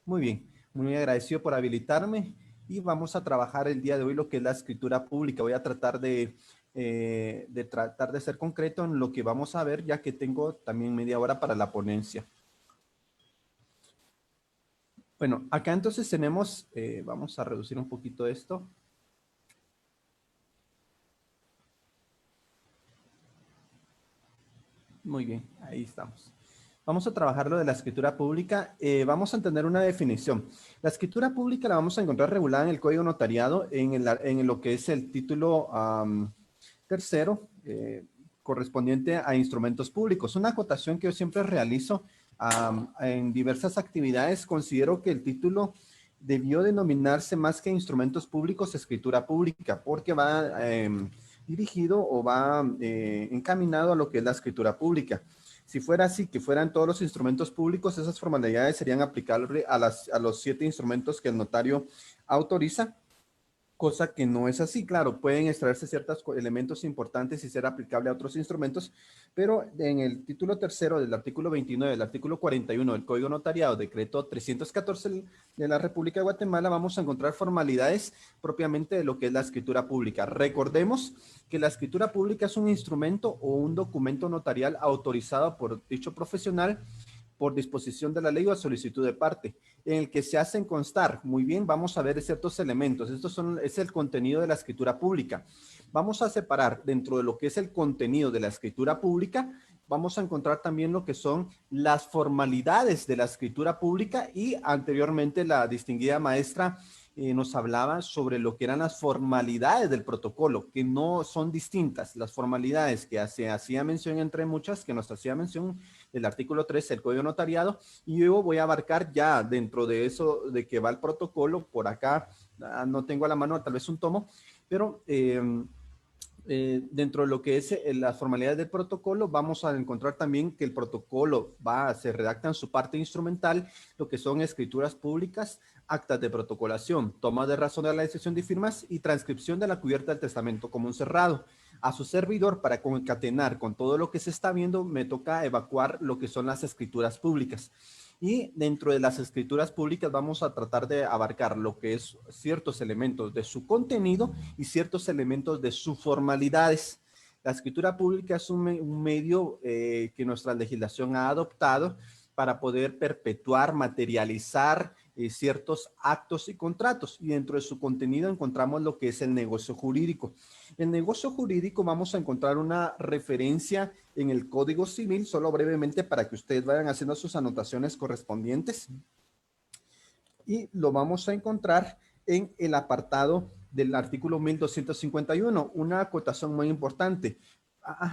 Muy bien, muy agradecido por habilitarme y vamos a trabajar el día de hoy lo que es la escritura pública. Voy a tratar de ser concreto en lo que vamos a ver, ya que tengo también media hora para la ponencia. Bueno, acá entonces tenemos, vamos a reducir un poquito esto. Muy bien, ahí estamos. Vamos a trabajar lo de la escritura pública. Vamos a entender una definición. La escritura pública la vamos a encontrar regulada en el Código Notariado, en lo que es el título tercero, correspondiente a instrumentos públicos. Una acotación que yo siempre realizo en diversas actividades. Considero que el título debió denominarse más que instrumentos públicos, escritura pública, porque va dirigido o va encaminado a lo que es la escritura pública. Si fuera así, que fueran todos los instrumentos públicos, esas formalidades serían aplicables a los 7 instrumentos que el notario autoriza, cosa que no es así. Claro, pueden extraerse ciertos elementos importantes y ser aplicable a otros instrumentos, pero en el título tercero del artículo 29, del artículo 41 del Código Notariado, decreto 314 de la República de Guatemala, vamos a encontrar formalidades propiamente de lo que es la escritura pública. Recordemos que la escritura pública es un instrumento o un documento notarial autorizado por dicho profesional por disposición de la ley o a solicitud de parte, en el que se hacen constar. Muy bien, vamos a ver ciertos elementos. Es el contenido de la escritura pública. Vamos a separar dentro de lo que es el contenido de la escritura pública, vamos a encontrar también lo que son las formalidades de la escritura pública y anteriormente la distinguida maestra nos hablaba sobre lo que eran las formalidades del protocolo, que no son distintas. Las formalidades que se hacía mención entre muchas, que nos hacía mención el artículo 3 del Código Notariado, y luego voy a abarcar ya dentro de eso de que va el protocolo, por acá no tengo a la mano tal vez un tomo, pero dentro de lo que es las formalidades del protocolo, vamos a encontrar también que el protocolo se redacta en su parte instrumental, lo que son escrituras públicas, actas de protocolación, toma de razón de la decisión de firmas y transcripción de la cubierta del testamento común cerrado. A su servidor, para concatenar con todo lo que se está viendo, me toca evacuar lo que son las escrituras públicas. Y dentro de las escrituras públicas vamos a tratar de abarcar lo que es ciertos elementos de su contenido y ciertos elementos de sus formalidades. La escritura pública es un medio que nuestra legislación ha adoptado para poder perpetuar, materializar ciertos actos y contratos. Y dentro de su contenido encontramos lo que es el negocio jurídico. El negocio jurídico vamos a encontrar una referencia en el Código Civil, solo brevemente para que ustedes vayan haciendo sus anotaciones correspondientes. Y lo vamos a encontrar en el apartado del artículo 1251, una acotación muy importante.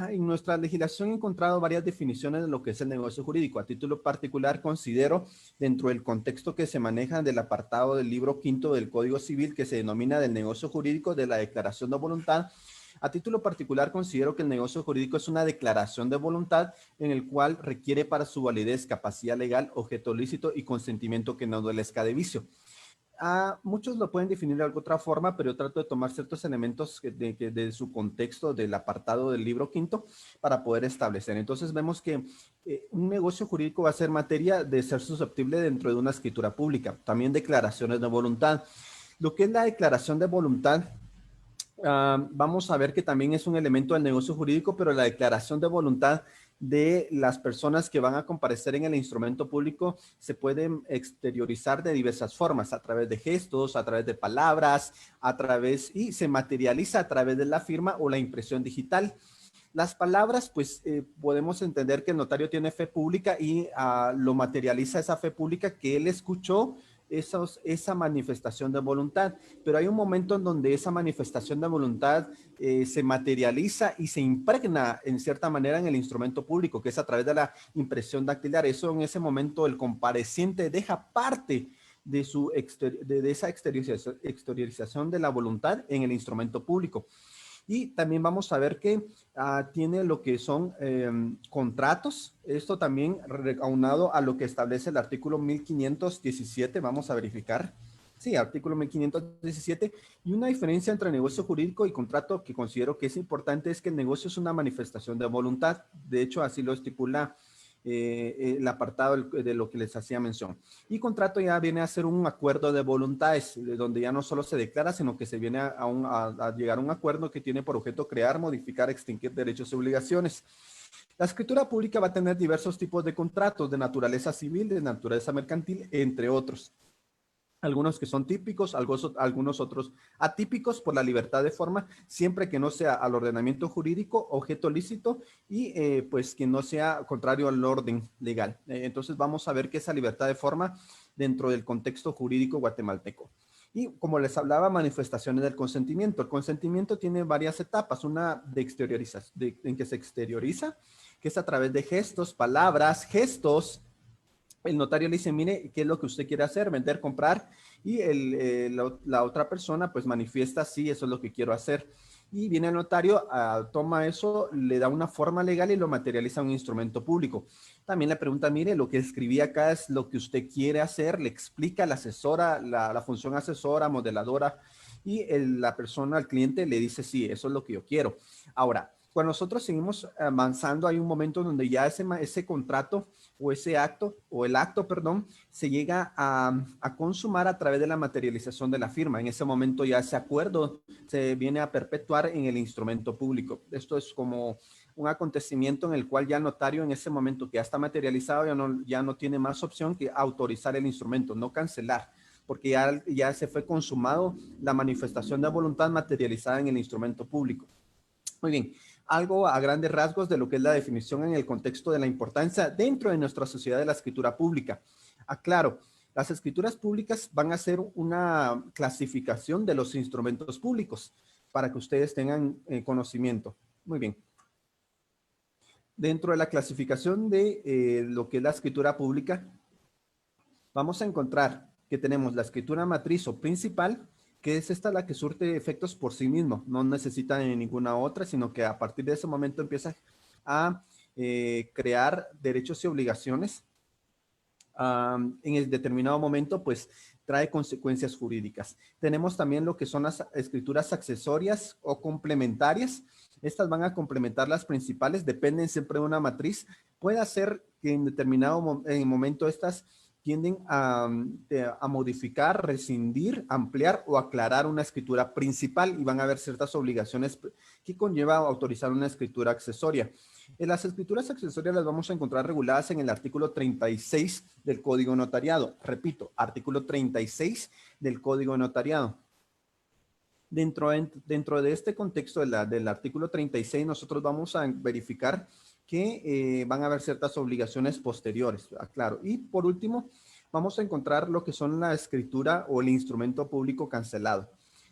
En nuestra legislación he encontrado varias definiciones de lo que es el negocio jurídico. A título particular, considero dentro del contexto que se maneja del apartado del libro quinto del Código Civil, que se denomina del negocio jurídico de la declaración de voluntad. A título particular, considero que el negocio jurídico es una declaración de voluntad en el cual requiere para su validez capacidad legal, objeto lícito y consentimiento que no adolezca de vicio. Muchos lo pueden definir de alguna otra forma, pero yo trato de tomar ciertos elementos de su contexto del apartado del libro quinto para poder establecer. Entonces vemos que un negocio jurídico va a ser materia de ser susceptible dentro de una escritura pública. También declaraciones de voluntad. Lo que es la declaración de voluntad, vamos a ver que también es un elemento del negocio jurídico, pero la declaración de voluntad de las personas que van a comparecer en el instrumento público se pueden exteriorizar de diversas formas, a través de gestos, a través de palabras, y se materializa a través de la firma o la impresión digital. Las palabras, pues podemos entender que el notario tiene fe pública y lo materializa esa fe pública que él escuchó esa manifestación de voluntad, pero hay un momento en donde esa manifestación de voluntad se materializa y se impregna en cierta manera en el instrumento público, que es a través de la impresión dactilar. Eso en ese momento el compareciente deja parte de esa exteriorización de la voluntad en el instrumento público. Y también vamos a ver que tiene lo que son contratos. Esto también aunado a lo que establece el artículo 1517. Vamos a verificar. Sí, artículo 1517. Y una diferencia entre negocio jurídico y contrato que considero que es importante es que el negocio es una manifestación de voluntad. De hecho, así lo estipula el apartado de lo que les hacía mención. Y contrato ya viene a ser un acuerdo de voluntades, donde ya no solo se declara, sino que se viene a llegar a un acuerdo que tiene por objeto crear, modificar, extinguir derechos y obligaciones. La escritura pública va a tener diversos tipos de contratos de naturaleza civil, de naturaleza mercantil, entre otros. Algunos que son típicos, algunos otros atípicos por la libertad de forma, siempre que no sea al ordenamiento jurídico, objeto lícito y pues que no sea contrario al orden legal. Entonces vamos a ver qué es la libertad de forma dentro del contexto jurídico guatemalteco. Y como les hablaba, manifestaciones del consentimiento. El consentimiento tiene varias etapas. Una de exteriorización, en que se exterioriza, que es a través de gestos, palabras, gestos. El notario le dice, mire, ¿qué es lo que usted quiere hacer? Vender, comprar. Y la otra persona pues manifiesta, sí, eso es lo que quiero hacer. Y viene el notario, toma eso, le da una forma legal y lo materializa en un instrumento público. También le pregunta, mire, lo que escribí acá es lo que usted quiere hacer. Le explica la asesora, la función asesora, modeladora. Y la persona, el cliente, le dice, sí, eso es lo que yo quiero. Ahora, cuando nosotros seguimos avanzando, hay un momento donde ya ese contrato o ese acto, o el acto, perdón, se llega a consumar a través de la materialización de la firma. En ese momento ya ese acuerdo se viene a perpetuar en el instrumento público. Esto es como un acontecimiento en el cual ya el notario en ese momento que ya está materializado ya no tiene más opción que autorizar el instrumento, no cancelar, porque ya se fue consumado la manifestación de voluntad materializada en el instrumento público. Muy bien, algo a grandes rasgos de lo que es la definición en el contexto de la importancia dentro de nuestra sociedad de la escritura pública. Aclaro, las escrituras públicas van a ser una clasificación de los instrumentos públicos para que ustedes tengan conocimiento. Muy bien. Dentro de la clasificación de lo que es la escritura pública, vamos a encontrar que tenemos la escritura matriz o principal, que es esta la que surte efectos por sí mismo, no necesita ninguna otra, sino que a partir de ese momento empieza a crear derechos y obligaciones. En el determinado momento, pues trae consecuencias jurídicas. Tenemos también lo que son las escrituras accesorias o complementarias. Estas van a complementar las principales, dependen siempre de una matriz. Puede ser que en determinado momento estas tienden a modificar, rescindir, ampliar o aclarar una escritura principal y van a haber ciertas obligaciones que conlleva autorizar una escritura accesoria. En las escrituras accesorias las vamos a encontrar reguladas en el artículo 36 del Código Notariado. Repito, artículo 36 del Código Notariado. Dentro de este contexto del artículo 36, nosotros vamos a verificar que van a haber ciertas obligaciones posteriores, claro. Y por último, vamos a encontrar lo que son la escritura o el instrumento público cancelado.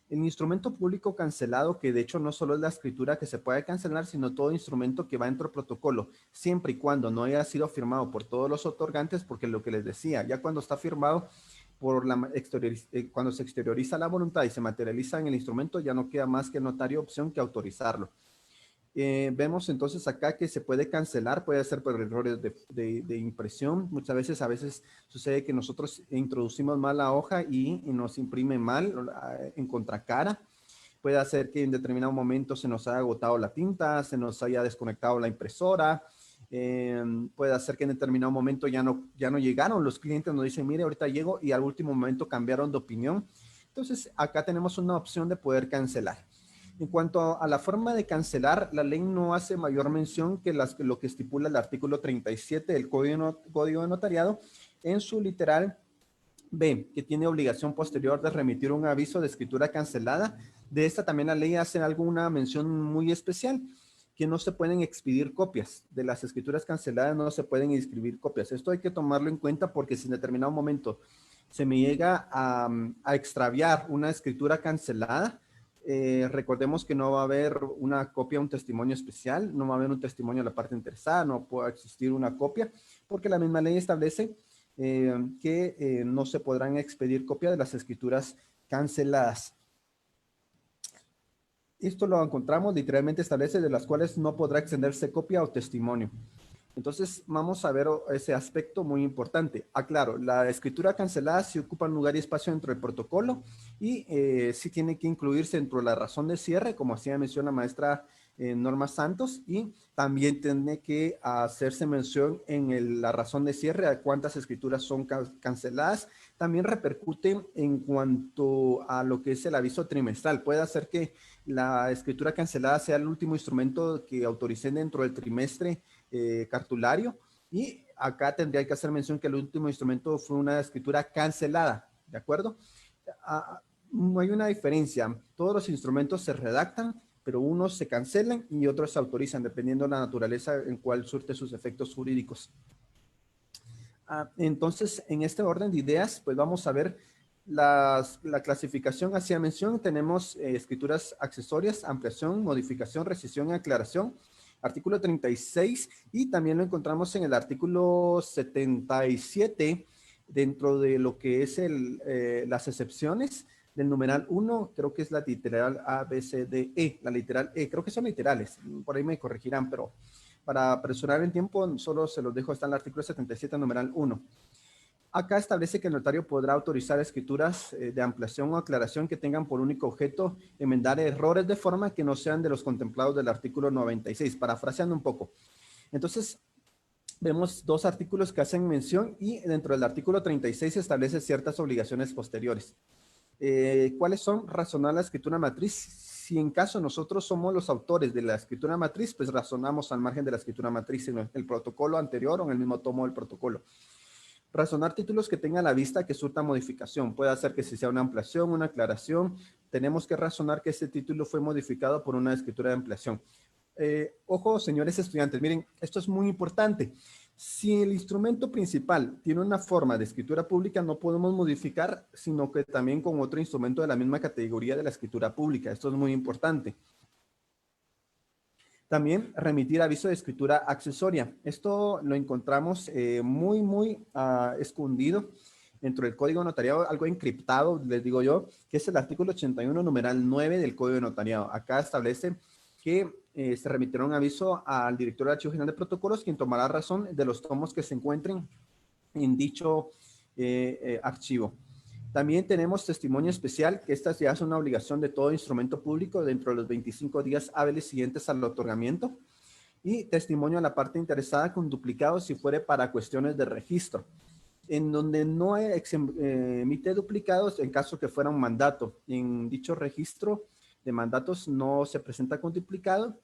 El instrumento público cancelado, que de hecho no solo es la escritura que se puede cancelar, sino todo instrumento que va dentro del protocolo, siempre y cuando no haya sido firmado por todos los otorgantes, porque lo que les decía, ya cuando está firmado cuando se exterioriza la voluntad y se materializa en el instrumento, ya no queda más que el notario opción que autorizarlo. Vemos entonces acá que se puede cancelar, puede ser por errores de impresión. Muchas veces, a veces sucede que nosotros introducimos mal la hoja y nos imprime mal en contracara. Puede hacer que en determinado momento se nos haya agotado la tinta, se nos haya desconectado la impresora. Puede hacer que en determinado momento ya no llegaron los clientes, nos dicen, mire, ahorita llego y al último momento cambiaron de opinión. Entonces, acá tenemos una opción de poder cancelar. En cuanto a la forma de cancelar, la ley no hace mayor mención que lo que estipula el artículo 37 del Código de Notariado en su literal B, que tiene obligación posterior de remitir un aviso de escritura cancelada. De esta también la ley hace alguna mención muy especial, que no se pueden expedir copias. De las escrituras canceladas no se pueden inscribir copias. Esto hay que tomarlo en cuenta porque si en determinado momento se me llega a extraviar una escritura cancelada, recordemos que no va a haber una copia, un testimonio especial, no va a haber un testimonio de la parte interesada, no puede existir una copia, porque la misma ley establece que no se podrán expedir copia de las escrituras canceladas. Esto lo encontramos literalmente establece de las cuales no podrá extenderse copia o testimonio. Entonces vamos a ver ese aspecto muy importante. Aclaro, la escritura cancelada sí ocupa lugar y espacio dentro del protocolo y sí tiene que incluirse dentro de la razón de cierre, como hacía mención la maestra Norma Santos, y también tiene que hacerse mención en la razón de cierre a cuántas escrituras son canceladas. También repercute en cuanto a lo que es el aviso trimestral. Puede hacer que la escritura cancelada sea el último instrumento que autoricé dentro del trimestre cartulario, y acá tendría que hacer mención que el último instrumento fue una escritura cancelada, ¿de acuerdo? No hay una diferencia. Todos los instrumentos se redactan, pero unos se cancelan y otros se autorizan, dependiendo de la naturaleza en cual surte sus efectos jurídicos. Entonces, en este orden de ideas, pues vamos a ver la clasificación. Hacía mención, tenemos escrituras accesorias, ampliación, modificación, rescisión y aclaración. Artículo 36, y también lo encontramos en el artículo 77, dentro de lo que es las excepciones del numeral 1, creo que es la literal A, B, C, D, E, la literal E, creo que son literales, por ahí me corregirán, pero para apresurar el tiempo, solo se los dejo, está en el artículo 77, numeral 1. Acá establece que el notario podrá autorizar escrituras de ampliación o aclaración que tengan por único objeto enmendar errores de forma que no sean de los contemplados del artículo 96, parafraseando un poco. Entonces, vemos dos artículos que hacen mención, y dentro del artículo 36 se establece ciertas obligaciones posteriores. ¿Cuáles son? Razonar la escritura matriz. Si en caso nosotros somos los autores de la escritura matriz, pues razonamos al margen de la escritura matriz en el protocolo anterior o en el mismo tomo del protocolo. Razonar títulos que tengan a la vista que surta modificación. Puede hacer que si sea una ampliación, una aclaración, tenemos que razonar que ese título fue modificado por una escritura de ampliación. Ojo, señores estudiantes, miren, esto es muy importante. Si el instrumento principal tiene una forma de escritura pública, no podemos modificar, sino que también con otro instrumento de la misma categoría de la escritura pública. Esto es muy importante. También remitir aviso de escritura accesoria. Esto lo encontramos muy escondido dentro del Código de Notariado, algo encriptado, les digo yo, que es el artículo 81, numeral 9 del Código de Notariado. Acá establece que se remitirá un aviso al director del Archivo General de Protocolos, quien tomará razón de los tomos que se encuentren en dicho archivo. También tenemos testimonio especial, que esta ya es una obligación de todo instrumento público dentro de los 25 días hábiles siguientes al otorgamiento. Y testimonio a la parte interesada con duplicado si fuere para cuestiones de registro. En donde no emite duplicados en caso que fuera un mandato. En dicho registro de mandatos no se presenta con duplicado.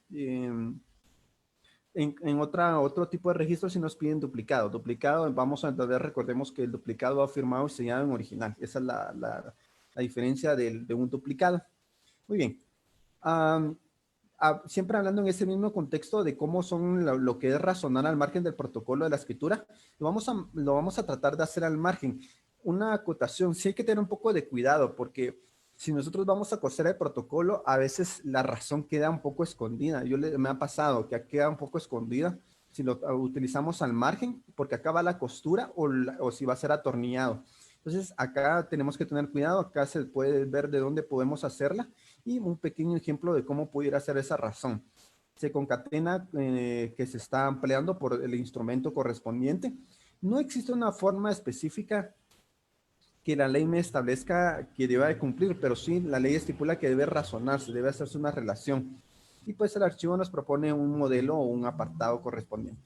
En otro tipo de registro si nos piden duplicado. Duplicado, vamos a entender, recordemos que el duplicado va firmado y sellado en original. Esa es la diferencia de un duplicado. Muy bien. Siempre hablando en ese mismo contexto de cómo son lo que es razonar al margen del protocolo de la escritura, lo vamos a tratar de hacer al margen. Una acotación, sí hay que tener un poco de cuidado, porque si nosotros vamos a coser el protocolo, a veces la razón queda un poco escondida. Me ha pasado que queda un poco escondida si lo utilizamos al margen, porque acá va la costura o si va a ser atornillado. Entonces, acá tenemos que tener cuidado. Acá se puede ver de dónde podemos hacerla, y un pequeño ejemplo de cómo pudiera ser esa razón. Se concatena que se está empleando por el instrumento correspondiente. No existe una forma específica que la ley me establezca que deba de cumplir, pero sí la ley estipula que debe razonarse, debe hacerse una relación. Y pues el archivo nos propone un modelo o un apartado correspondiente.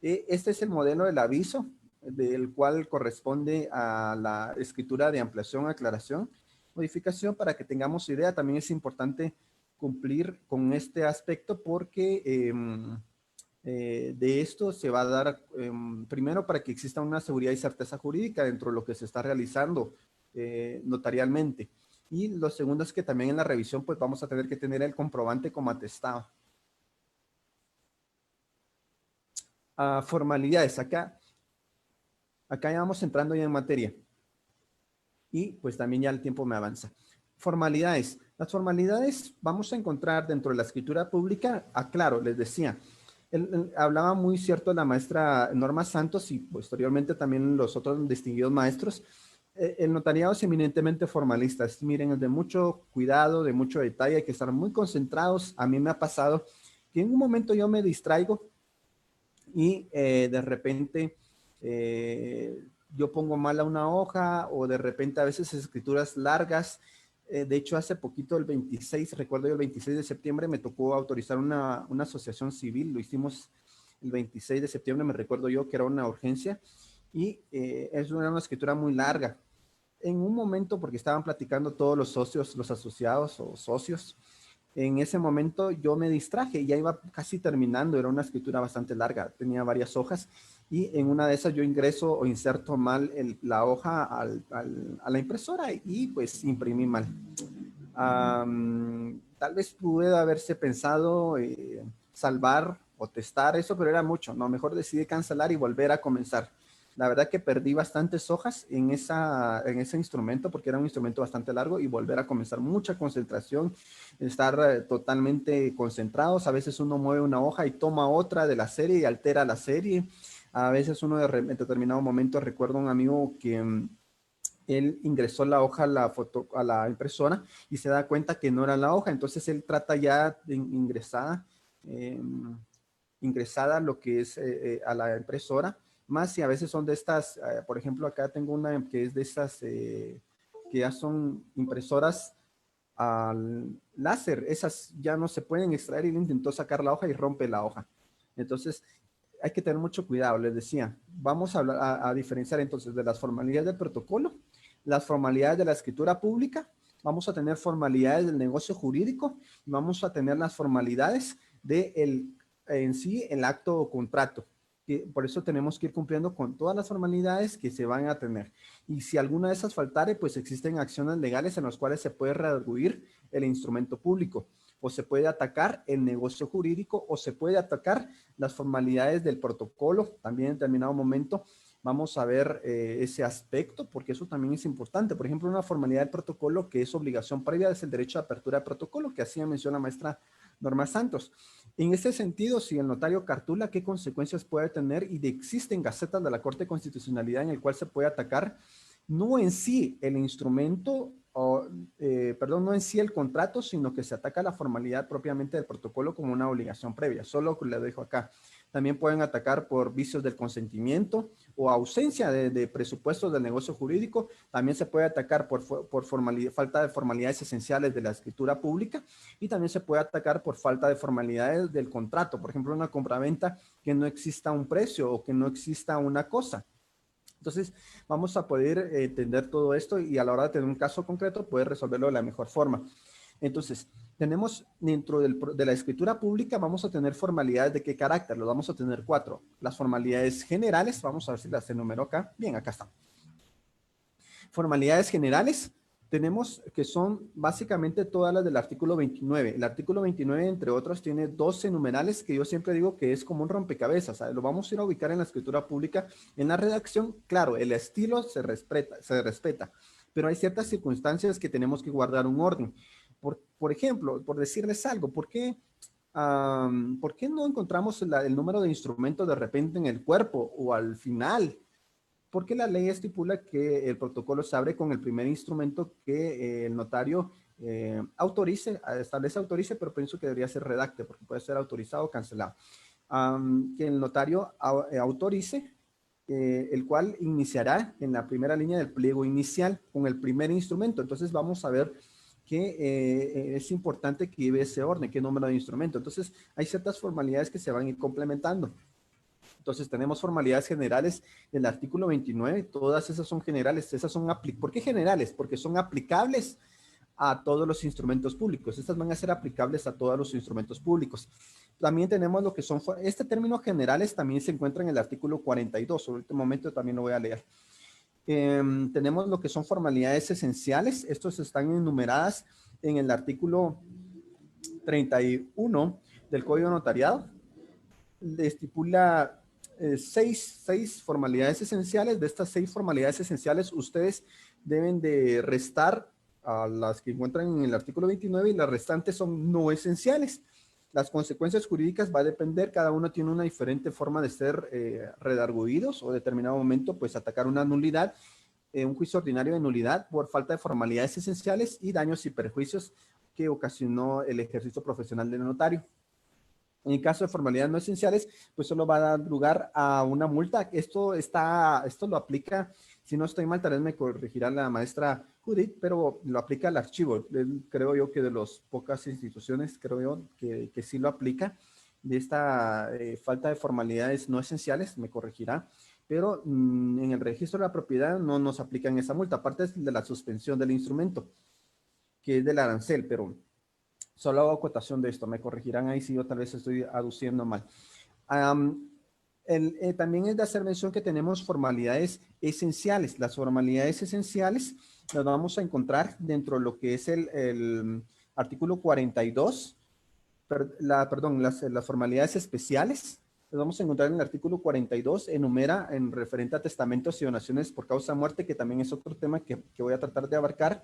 Este es el modelo del aviso, del cual corresponde a la escritura de ampliación, aclaración, modificación. Para que tengamos idea, también es importante cumplir con este aspecto, porque de esto se va a dar, primero, para que exista una seguridad y certeza jurídica dentro de lo que se está realizando notarialmente. Y lo segundo es que también en la revisión pues vamos a tener que tener el comprobante como atestado. Formalidades. Acá ya vamos entrando ya en materia. Y pues también ya el tiempo me avanza. Formalidades. Las formalidades vamos a encontrar dentro de la escritura pública. Claro, les decía, hablaba muy cierto la maestra Norma Santos y posteriormente también los otros distinguidos maestros. El notariado es eminentemente formalista. Miren, es de mucho cuidado, de mucho detalle, hay que estar muy concentrados. A mí me ha pasado que en un momento yo me distraigo y de repente yo pongo mal a una hoja, o de repente a veces escrituras largas. De hecho, hace poquito, el 26, recuerdo yo, el 26 de septiembre, me tocó autorizar una asociación civil. Lo hicimos el 26 de septiembre, me recuerdo yo que era una urgencia. Y es una escritura muy larga. En un momento, porque estaban platicando todos los socios, los asociados o socios, en ese momento yo me distraje, ya iba casi terminando, era una escritura bastante larga, tenía varias hojas y en una de esas yo ingreso o inserto mal la hoja a la impresora y pues imprimí mal. Tal vez pudo haberse pensado salvar o testar eso, pero era mucho, ¿no? Mejor decidí cancelar y volver a comenzar. La verdad que perdí bastantes hojas en ese instrumento porque era un instrumento bastante largo y volver a comenzar mucha concentración, estar totalmente concentrados. A veces uno mueve una hoja y toma otra de la serie y altera la serie. A veces uno en determinado momento, recuerdo un amigo que él ingresó la hoja a la impresora y se da cuenta que no era la hoja, entonces él trata ya de eh, ingresada lo que es a la impresora, más si a veces son de estas, por ejemplo, acá tengo una que es de estas que ya son impresoras al láser, esas ya no se pueden extraer y él intentó sacar la hoja y rompe la hoja. Entonces, hay que tener mucho cuidado, les decía. Vamos a, hablar, a diferenciar entonces de las formalidades del protocolo, las formalidades de la escritura pública, vamos a tener formalidades del negocio jurídico y vamos a tener las formalidades de en sí el acto o contrato. Por eso tenemos que ir cumpliendo con todas las formalidades que se van a tener. Y si alguna de esas faltare, pues existen acciones legales en las cuales se puede redarguir el instrumento público o se puede atacar el negocio jurídico o se puede atacar las formalidades del protocolo. También en determinado momento vamos a ver ese aspecto porque eso también es importante. Por ejemplo, una formalidad del protocolo que es obligación previa es el derecho de apertura de protocolo, que hacía mención la maestra Norma Santos. En ese sentido, si el notario cartula, ¿qué consecuencias puede tener? Y existen gacetas de la Corte de Constitucionalidad en el cual se puede atacar no en sí el instrumento, perdón, no en sí el contrato, sino que se ataca la formalidad propiamente del protocolo como una obligación previa. Solo le dejo acá. También pueden atacar por vicios del consentimiento o ausencia de presupuestos del negocio jurídico. También se puede atacar por falta de formalidades esenciales de la escritura pública y también se puede atacar por falta de formalidades del contrato. Por ejemplo, una compraventa que no exista un precio o que no exista una cosa. Entonces, vamos a poder entender todo esto y a la hora de tener un caso concreto, poder resolverlo de la mejor forma. Entonces, tenemos dentro de la escritura pública, vamos a tener formalidades de qué carácter, los vamos a tener 4. Las formalidades generales, vamos a ver si las enumero acá. Bien, acá están. Formalidades generales, tenemos que son básicamente todas las del artículo 29. El artículo 29, entre otros, tiene 12 numerales que yo siempre digo que es como un rompecabezas. ¿Sabes? Lo vamos a ir a ubicar en la escritura pública. En la redacción, claro, el estilo se respeta, pero hay ciertas circunstancias que tenemos que guardar un orden. Por ejemplo, por decirles algo, ¿por qué no encontramos el número de instrumentos de repente en el cuerpo o al final? Porque la ley estipula que el protocolo se abre con el primer instrumento que el notario autorice, pero pienso que debería ser redacte, porque puede ser autorizado o cancelado. Que el notario autorice, el cual iniciará en la primera línea del pliego inicial con el primer instrumento. Entonces vamos a ver que es importante que lleve ese orden, qué número de instrumento. Entonces hay ciertas formalidades que se van a ir complementando. Entonces tenemos formalidades generales del artículo 29, todas esas son generales, esas son ¿por qué generales? Porque son aplicables a todos los instrumentos públicos, estas van a ser aplicables a todos los instrumentos públicos. También tenemos lo que son, este término generales también se encuentra en el artículo 42, sobre este momento también lo voy a leer. Tenemos lo que son formalidades esenciales, estos están enumeradas en el artículo 31 del Código Notariado, le estipula seis formalidades esenciales. De estas 6 formalidades esenciales, ustedes deben de restar a las que encuentran en el artículo 29 y las restantes son no esenciales. Las consecuencias jurídicas va a depender, cada uno tiene una diferente forma de ser redarguidos o en determinado momento, pues atacar una nulidad, un juicio ordinario de nulidad por falta de formalidades esenciales y daños y perjuicios que ocasionó el ejercicio profesional del notario. En el caso de formalidades no esenciales, pues solo va a dar lugar a una multa. Esto lo aplica, si no estoy mal, tal vez me corregirá la maestra Judith, pero lo aplica al archivo. Creo yo que de las pocas instituciones, creo yo, que sí lo aplica. De esta falta de formalidades no esenciales, me corregirá, pero en el registro de la propiedad no nos aplican esa multa. Aparte es de la suspensión del instrumento, que es del arancel, pero solo hago acotación de esto, me corregirán ahí si yo tal vez estoy aduciendo mal. También es de hacer mención que tenemos formalidades esenciales. Las formalidades esenciales las vamos a encontrar dentro de lo que es el artículo 42, las formalidades especiales. Las vamos a encontrar en el artículo 42, enumera en referente a testamentos y donaciones por causa de muerte, que también es otro tema que voy a tratar de abarcar.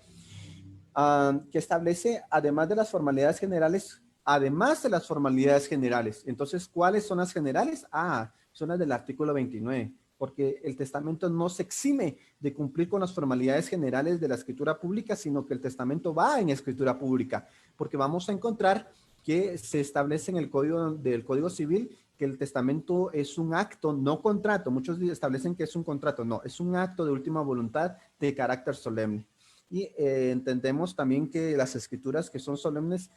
Que establece, además de las formalidades generales, además de las formalidades generales. Entonces, ¿cuáles son las generales? Son las del artículo 29, porque el testamento no se exime de cumplir con las formalidades generales de la escritura pública, sino que el testamento va en escritura pública, porque vamos a encontrar que se establece en el Código Civil que el testamento es un acto, no contrato. Muchos establecen que es un contrato. No, es un acto de última voluntad de carácter solemne. Y entendemos también que las escrituras que son solemnes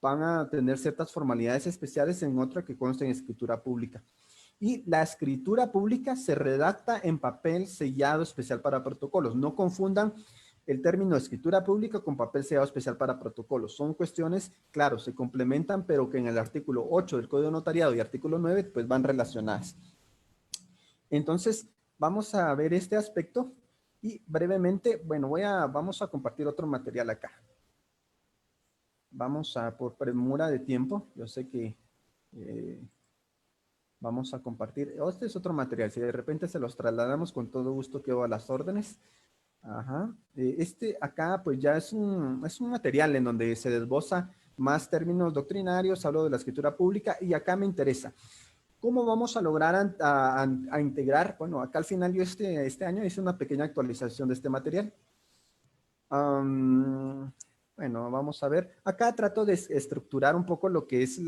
van a tener ciertas formalidades especiales en otra que consta en escritura pública. Y la escritura pública se redacta en papel sellado especial para protocolos. No confundan el término escritura pública con papel sellado especial para protocolos. Son cuestiones, claro, se complementan, pero que en el artículo 8 del Código Notariado y artículo 9 pues van relacionadas. Entonces, vamos a ver este aspecto. Y brevemente, bueno, vamos a compartir otro material acá. Por premura de tiempo, yo sé que vamos a compartir. Este es otro material, si de repente se los trasladamos, con todo gusto quedo a las órdenes. Ajá. Este acá pues ya es un material en donde se desboza más términos doctrinarios, hablo de la escritura pública y acá me interesa. ¿Cómo vamos a lograr a integrar? Bueno, acá al final yo este año hice una pequeña actualización de este material. Bueno, vamos a ver. Acá trato de estructurar un poco lo que es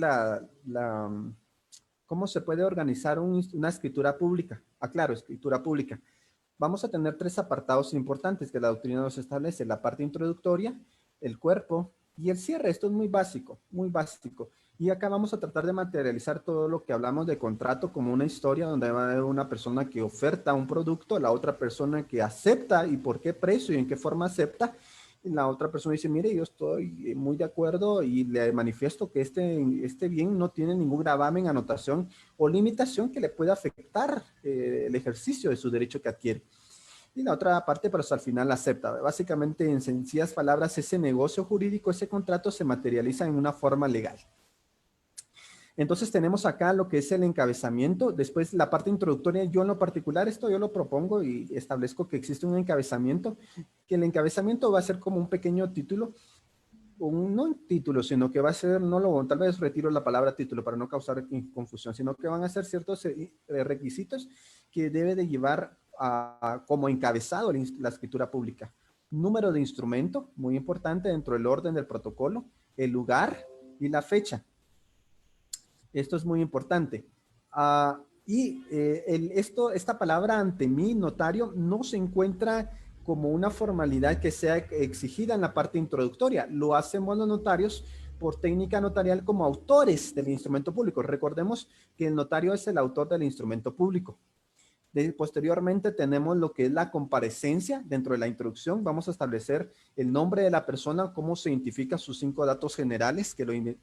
cómo se puede organizar una escritura pública. Claro, escritura pública. Vamos a tener 3 apartados importantes que la doctrina nos establece: la parte introductoria, el cuerpo y el cierre. Esto es muy básico, muy básico. Y acá vamos a tratar de materializar todo lo que hablamos de contrato como una historia donde va a haber una persona que oferta un producto, la otra persona que acepta y por qué precio y en qué forma acepta. Y la otra persona dice, mire, yo estoy muy de acuerdo y le manifiesto que este bien no tiene ningún gravamen, anotación o limitación que le pueda afectar el ejercicio de su derecho que adquiere. Y la otra parte, pero al final acepta. Básicamente, en sencillas palabras, ese negocio jurídico, ese contrato se materializa en una forma legal. Entonces tenemos acá lo que es el encabezamiento. Después la parte introductoria, yo en lo particular, esto yo lo propongo y establezco que existe un encabezamiento, que el encabezamiento va a ser como un pequeño título, no un título, sino que va a ser, tal vez retiro la palabra título para no causar confusión, sino que van a ser ciertos requisitos que debe de llevar como encabezado la escritura pública. Número de instrumento, muy importante dentro del orden del protocolo, el lugar y la fecha. Esto es muy importante. Esta palabra ante mí, notario, no se encuentra como una formalidad que sea exigida en la parte introductoria. Lo hacemos los notarios por técnica notarial como autores del instrumento público. Recordemos que el notario es el autor del instrumento público. Posteriormente tenemos lo que es la comparecencia. Dentro de la introducción vamos a establecer el nombre de la persona, cómo se identifica, sus 5 datos generales,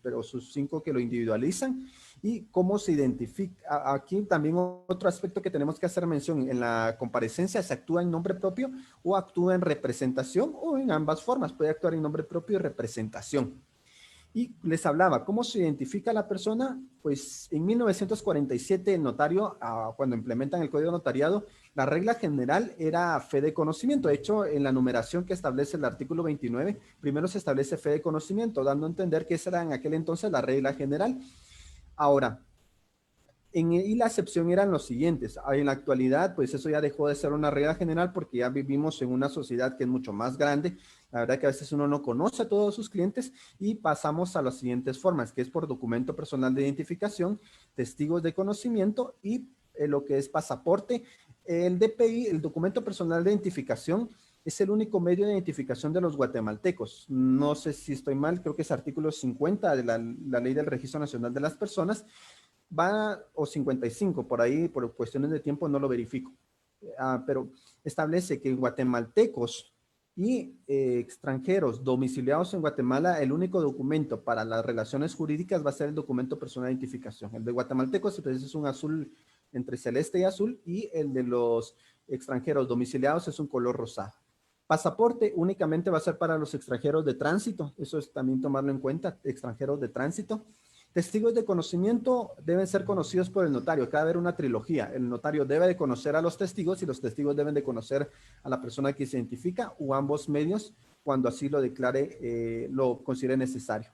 pero sus 5 que lo individualizan, y cómo se identifica. Aquí también otro aspecto que tenemos que hacer mención: en la comparecencia se actúa en nombre propio o actúa en representación, o en ambas formas, puede actuar en nombre propio y representación. Y les hablaba, ¿cómo se identifica la persona? Pues en 1947 el notario, cuando implementan el Código Notariado, la regla general era fe de conocimiento. De hecho, en la numeración que establece el artículo 29, primero se establece fe de conocimiento, dando a entender que esa era en aquel entonces la regla general. Ahora, Y la excepción eran los siguientes. En la actualidad, pues eso ya dejó de ser una regla general porque ya vivimos en una sociedad que es mucho más grande. La verdad que a veces uno no conoce a todos sus clientes y pasamos a las siguientes formas, que es por documento personal de identificación, testigos de conocimiento y lo que es pasaporte. El DPI, el documento personal de identificación, es el único medio de identificación de los guatemaltecos. No sé si estoy mal, creo que es artículo 50 de la Ley del Registro Nacional de las Personas, va, o 55, por ahí, por cuestiones de tiempo no lo verifico, pero establece que guatemaltecos y extranjeros domiciliados en Guatemala, el único documento para las relaciones jurídicas va a ser el documento personal de identificación. El de guatemaltecos pues, es un azul entre celeste y azul, y el de los extranjeros domiciliados es un color rosado. Pasaporte únicamente va a ser para los extranjeros de tránsito, eso es también tomarlo en cuenta, extranjeros de tránsito. Testigos de conocimiento deben ser conocidos por el notario. Acá debe haber una trilogía. El notario debe de conocer a los testigos y los testigos deben de conocer a la persona que se identifica, o ambos medios cuando así lo declare, lo considere necesario.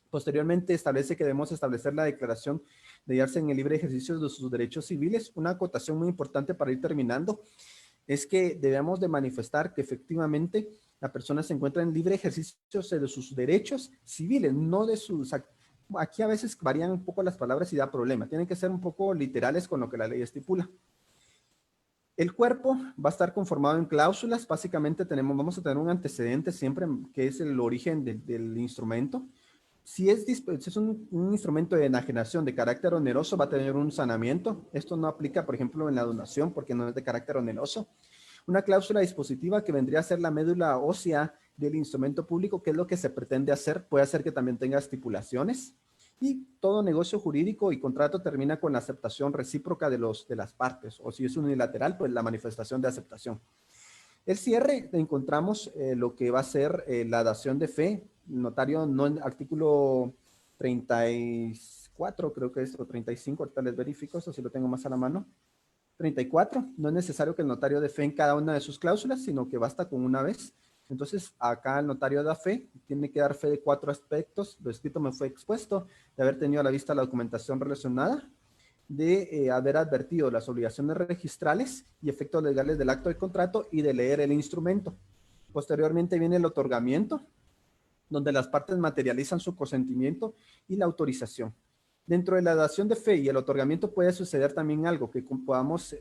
Posteriormente establece que debemos establecer la declaración de hallarse en el libre ejercicio de sus derechos civiles. Una acotación muy importante para ir terminando es que debemos de manifestar que efectivamente la persona se encuentra en libre ejercicio de sus derechos civiles, no de sus actividades. Aquí a veces varían un poco las palabras y da problema. Tienen que ser un poco literales con lo que la ley estipula. El cuerpo va a estar conformado en cláusulas. Básicamente vamos a tener un antecedente siempre, que es el origen del instrumento. Si es un instrumento de enajenación de carácter oneroso, va a tener un sanamiento. Esto no aplica, por ejemplo, en la donación porque no es de carácter oneroso. Una cláusula dispositiva que vendría a ser la médula ósea del instrumento público, que es lo que se pretende hacer, puede hacer que también tenga estipulaciones. Y todo negocio jurídico y contrato termina con la aceptación recíproca de las partes, o si es unilateral, pues la manifestación de aceptación. El cierre, encontramos lo que va a ser la dación de fe. El notario, no en artículo 34, creo que es, o 35, ahorita les verifico, eso si lo tengo más a la mano. 34, no es necesario que el notario dé fe en cada una de sus cláusulas, sino que basta con una vez. Entonces, acá el notario da fe, tiene que dar fe de 4 aspectos. Lo escrito me fue expuesto, de haber tenido a la vista la documentación relacionada, de haber advertido las obligaciones registrales y efectos legales del acto de contrato y de leer el instrumento. Posteriormente viene el otorgamiento, donde las partes materializan su consentimiento y la autorización. Dentro de la dación de fe y el otorgamiento puede suceder también algo, que podamos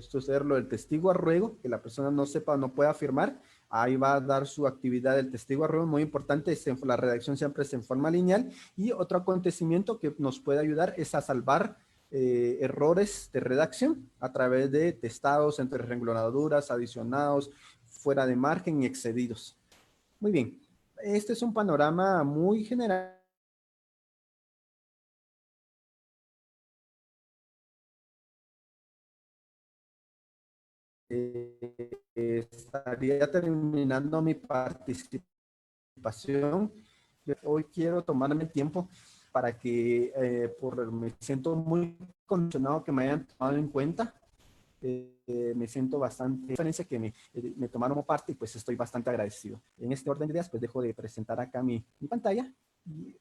suceder lo del testigo a ruego, que la persona no sepa o no pueda firmar. Ahí va a dar su actividad el testigo a ruego, muy importante, la redacción siempre es en forma lineal. Y otro acontecimiento que nos puede ayudar es a salvar errores de redacción a través de testados entre renglonaduras, adicionados, fuera de margen y excedidos. Muy bien, este es un panorama muy general. Estaría terminando mi participación. Hoy quiero tomarme el tiempo para que, me siento muy condicionado que me hayan tomado en cuenta. Me siento bastante diferencia que me tomaron parte y pues estoy bastante agradecido. En este orden de ideas, pues dejo de presentar acá mi pantalla y